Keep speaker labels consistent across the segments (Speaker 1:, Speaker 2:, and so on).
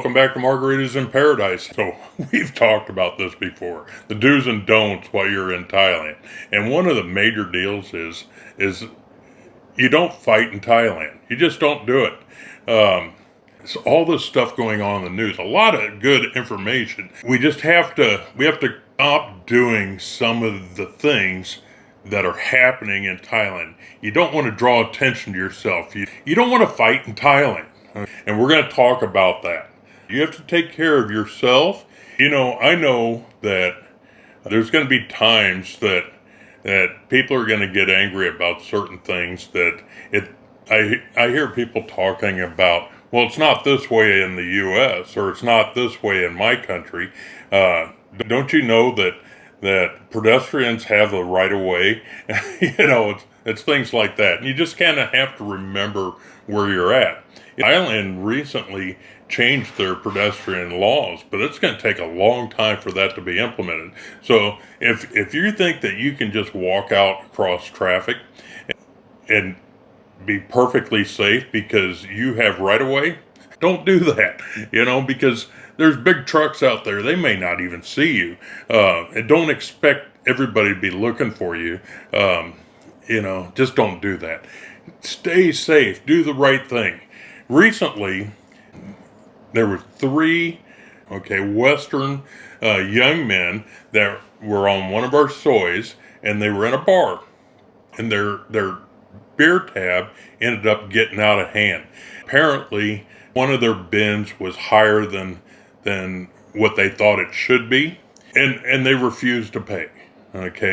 Speaker 1: Welcome back to Margaritas in Paradise. So we've talked about this before, the do's and don'ts while you're in Thailand. And one of the major deals is you don't fight in Thailand. You just don't do it. So all this stuff going on in the news, a lot of good information. We have to stop doing some of the things that are happening in Thailand. You don't want to draw attention to yourself. You don't want to fight in Thailand. And we're going to talk about that. You have to take care of yourself. I know that there's going to be times that people are going to get angry about certain things I hear people talking about, well, it's not this way in the U.S. or it's not this way in my country. Don't you know that pedestrians have the right of way? It's things like that. And you just kind of have to remember where you're at. Thailand recently changed their pedestrian laws, but it's going to take a long time for that to be implemented. So if you think that you can just walk out across traffic and be perfectly safe because you have right of way, don't do that, because there's big trucks out there. They may not even see you. And don't expect everybody to be looking for you. Just don't do that. Stay safe. Do the right thing. Recently, there were three, Western young men that were on one of our soys, and they were in a bar, and their beer tab ended up getting out of hand. Apparently, one of their bins was higher than what they thought it should be, and they refused to pay,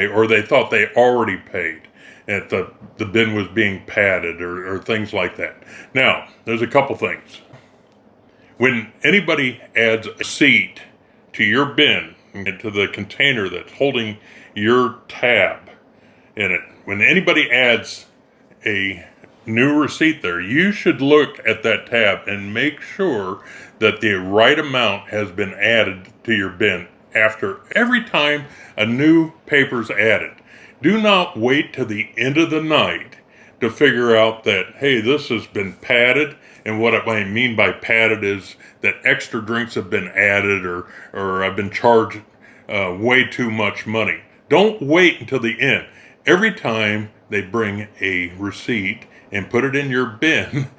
Speaker 1: or they thought they already paid. That the bin was being padded or things like that. Now, there's a couple things. When anybody adds a seat to your bin, to the container that's holding your tab in it, when anybody adds a new receipt there, you should look at that tab and make sure that the right amount has been added to your bin after every time a new paper's added. Do not wait to the end of the night to figure out that, hey, this has been padded. And what I mean by padded is that extra drinks have been added or I've been charged way too much money. Don't wait until the end. Every time they bring a receipt and put it in your bin,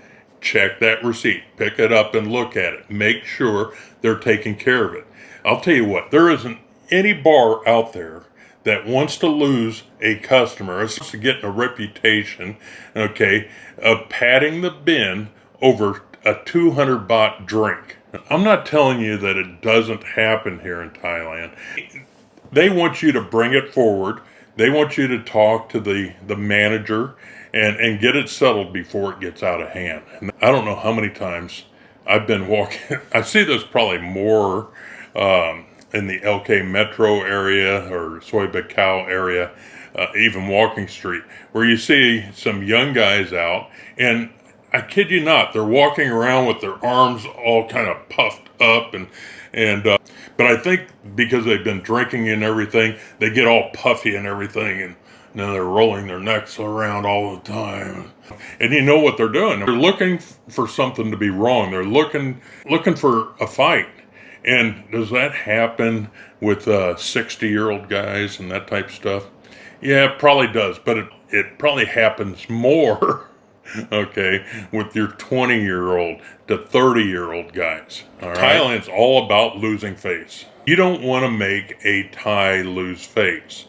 Speaker 1: check that receipt. Pick it up and look at it. Make sure they're taking care of it. I'll tell you what, there isn't any bar out there that wants to lose a customer, is getting a reputation, of padding the bin over a 200 baht drink. I'm not telling you that it doesn't happen here in Thailand. They want you to bring it forward. They want you to talk to the manager and get it settled before it gets out of hand. And I don't know how many times I've been walking. I see this probably more in the LK Metro area or Soy Bacau area, even Walking Street, where you see some young guys out, and I kid you not, they're walking around with their arms all kind of puffed up, but I think because they've been drinking and everything, they get all puffy and everything, and then they're rolling their necks around all the time. And you know what they're doing? They're looking for something to be wrong. They're looking for a fight. And does that happen with 60-year-old guys and that type of stuff? Yeah, it probably does, but it probably happens more, with your 20-year-old to 30-year-old guys. All right? Thailand's all about losing face. You don't want to make a Thai lose face.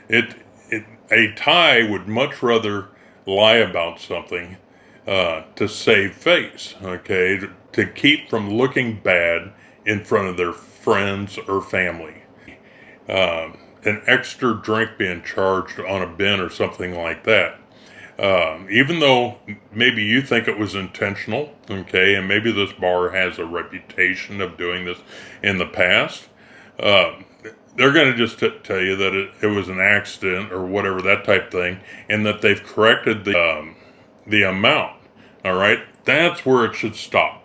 Speaker 1: A Thai would much rather lie about something to save face, to keep from looking bad in front of their friends or family. An extra drink being charged on a bin or something like that. Even though maybe you think it was intentional, and maybe this bar has a reputation of doing this in the past, they're going to just tell you that it was an accident or whatever, that type thing, and that they've corrected the amount. All right? That's where it should stop.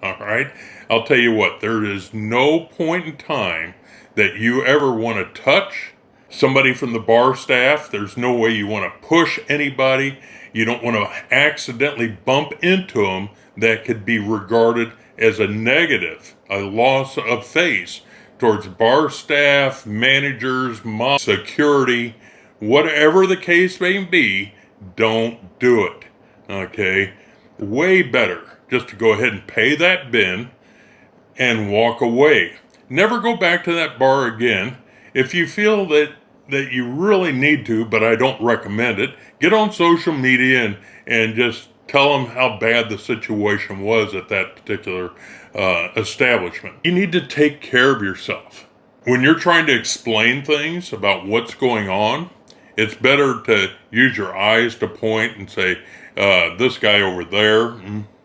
Speaker 1: All right? I'll tell you what, there is no point in time that you ever want to touch somebody from the bar staff. There's no way you want to push anybody. You don't want to accidentally bump into them that could be regarded as a negative, a loss of face towards bar staff, managers, security, whatever the case may be. Don't do it. Okay? Way better just to go ahead and pay that bin and walk away. Never go back to that bar again. If you feel that you really need to, but I don't recommend it, get on social media and just tell them how bad the situation was at that particular establishment. You need to take care of yourself. When you're trying to explain things about what's going on, it's better to use your eyes to point and say, this guy over there,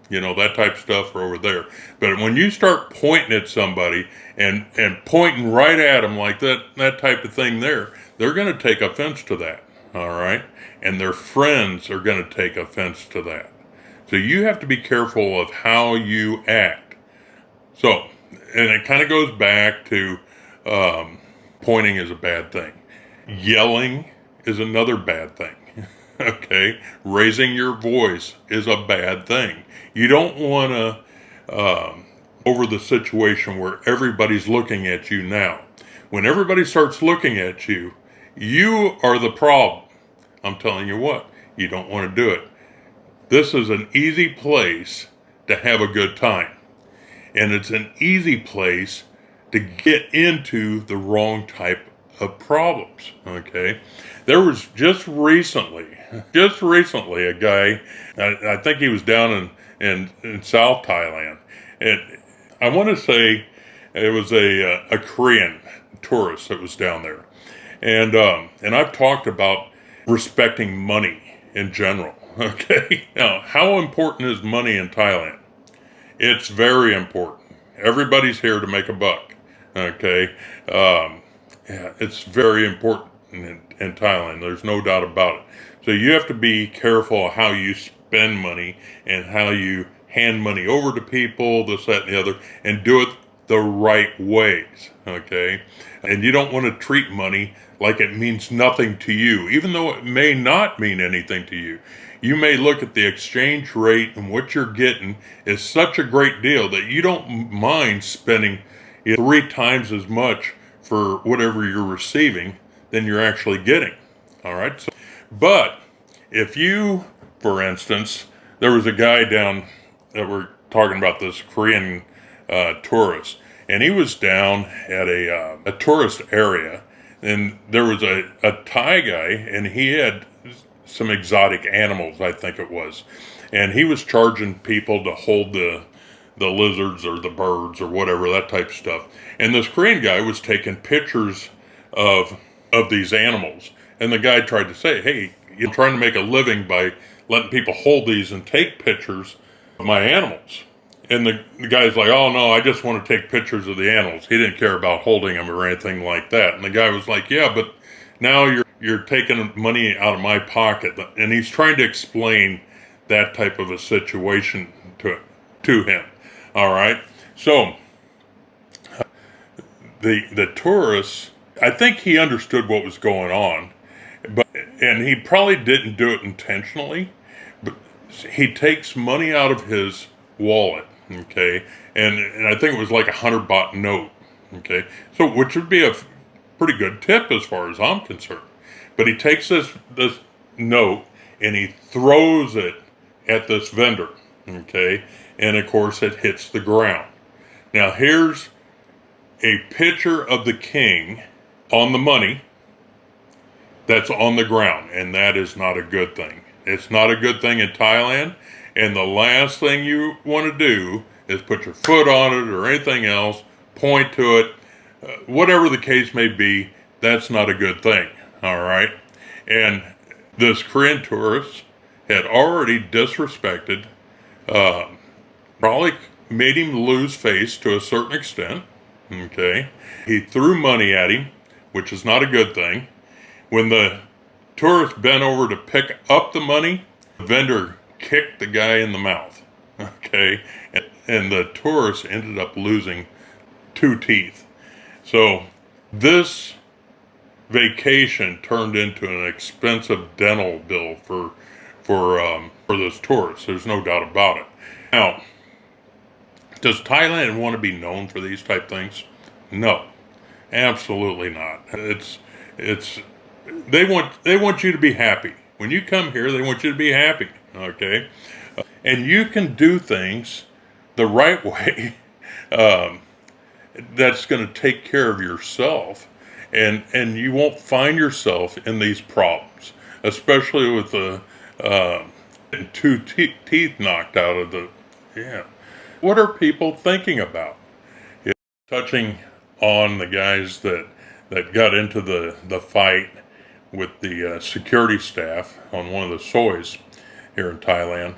Speaker 1: that type of stuff, or over there. But when you start pointing at somebody and pointing right at them like that type of thing there, they're going to take offense to that, all right? And their friends are going to take offense to that. So you have to be careful of how you act. So, and it kind of goes back to pointing is a bad thing. Yelling is another bad thing. Okay? Raising your voice is a bad thing. You don't want to over the situation where everybody's looking at you now. When everybody starts looking at you, you are the problem. I'm telling you what, you don't want to do it. This is an easy place to have a good time. And it's an easy place to get into the wrong type of problems, okay? There was just recently a guy, I think he was down in South Thailand, and I want to say it was a Korean tourist that was down there. And I've talked about respecting money in general, okay? Now, how important is money in Thailand? It's very important. Everybody's here to make a buck, okay? Yeah, it's very important in Thailand. There's no doubt about it. So you have to be careful how you spend money and how you hand money over to people, this, that, and the other, and do it the right ways, okay? And you don't want to treat money like it means nothing to you, even though it may not mean anything to you. You may look at the exchange rate and what you're getting is such a great deal that you don't mind spending 3 times as much for whatever you're receiving than you're actually getting. All right. So, but if you, for instance, there was a guy down that we're talking about, this Korean tourist, and he was down at a tourist area, and there was a Thai guy, and he had some exotic animals, I think it was, and he was charging people to hold the lizards or the birds or whatever, that type of stuff. And this Korean guy was taking pictures of these animals, and the guy tried to say, hey, you're trying to make a living by letting people hold these and take pictures of my animals. And the guy's like, oh no, I just want to take pictures of the animals. He didn't care about holding them or anything like that. And the guy was like, yeah, but now you're taking money out of my pocket. And he's trying to explain that type of a situation to him. All right. So the tourist, I think he understood what was going on, and he probably didn't do it intentionally, but he takes money out of his wallet, okay, and I think it was like $100 note, okay, so which would be a pretty good tip as far as I'm concerned. But he takes this note and he throws it at this vendor, okay, and of course it hits the ground. Now here's a picture of the king on the money that's on the ground, and that is not a good thing. It's not a good thing in Thailand, and the last thing you want to do is put your foot on it or anything else, point to it, whatever the case may be. That's not a good thing, all right? And this Korean tourist had already disrespected, probably made him lose face to a certain extent, okay? He threw money at him, which is not a good thing. When the tourist bent over to pick up the money, the vendor kicked the guy in the mouth, okay? And the tourist ended up losing 2 teeth. So this vacation turned into an expensive dental bill for this tourist. There's no doubt about it. Now, Does Thailand want to be known for these type things? No, absolutely not. It's they want you to be happy. When you come here, they want you to be happy. Okay, and you can do things the right way. Um, that's going to take care of yourself, and you won't find yourself in these problems, especially with the two teeth knocked out of the. Yeah, what are people thinking about? It's touching on the guys that got into the fight with the security staff on one of the soys here in Thailand.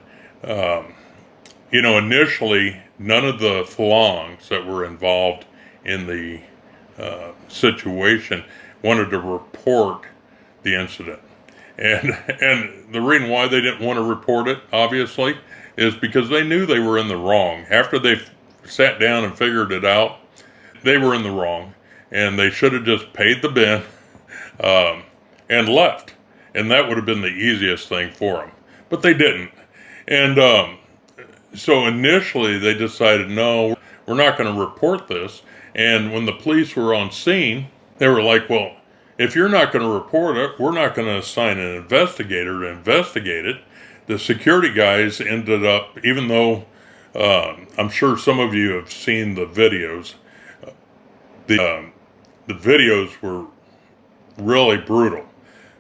Speaker 1: Initially, none of the Phalangs that were involved in the situation wanted to report the incident. And the reason why they didn't want to report it, obviously, is because they knew they were in the wrong. After they sat down and figured it out, they were in the wrong, and they should have just paid the bin and left. And that would have been the easiest thing for them. But they didn't. And so initially they decided, no, we're not going to report this. And when the police were on scene, they were like, well, if you're not going to report it, we're not going to assign an investigator to investigate it. The security guys ended up, even though I'm sure some of you have seen the videos, the videos were really brutal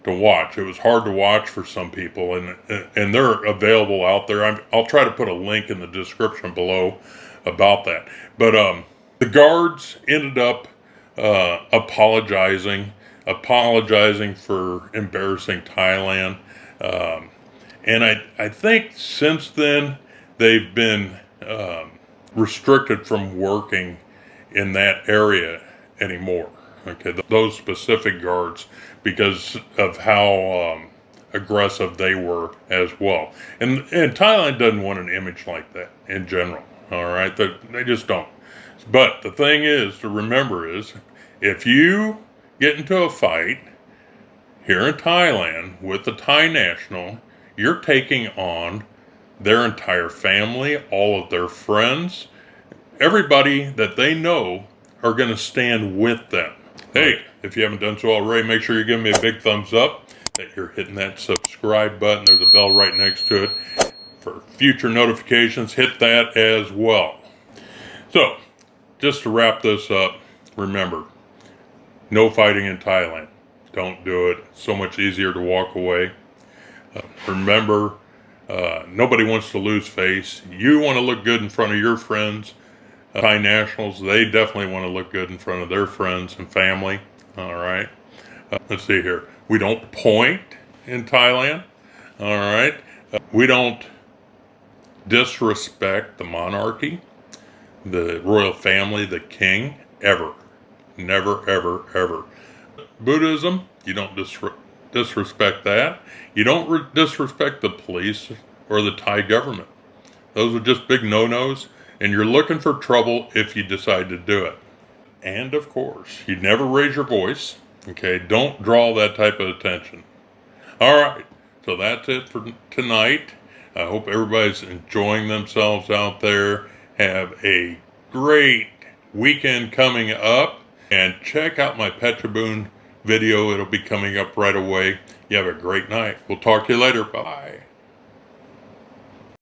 Speaker 1: to watch. It was hard to watch for some people, and they're available out there. I'll try to put a link in the description below about that. But the guards ended up apologizing for embarrassing Thailand. And I think since then they've been restricted from working in that area anymore. Okay, those specific guards, because of how aggressive they were as well. And Thailand doesn't want an image like that in general. All right, they just don't. But the thing is to remember is, if you get into a fight here in Thailand with the Thai national, you're taking on their entire family, all of their friends, everybody that they know are going to stand with them. Hey, if you haven't done so already, make sure you give me a big thumbs up, that you're hitting that subscribe button. There's a bell right next to it. For future notifications, hit that as well. So, just to wrap this up, remember, no fighting in Thailand. Don't do it. It's so much easier to walk away. Remember, nobody wants to lose face. You want to look good in front of your friends. Thai nationals, they definitely want to look good in front of their friends and family. All right. Let's see here. We don't point in Thailand. All right. We don't disrespect the monarchy, the royal family, the king, ever. Never, ever, ever. Buddhism, you don't disrespect that. You don't disrespect the police or the Thai government. Those are just big no-nos, and you're looking for trouble if you decide to do it. And of course, you never raise your voice. Okay, don't draw that type of attention. All right, so that's it for tonight. I hope everybody's enjoying themselves out there. Have a great weekend coming up, and check out my Petraboon video. It'll be coming up right away. You have a great night. We'll talk to you later. Bye.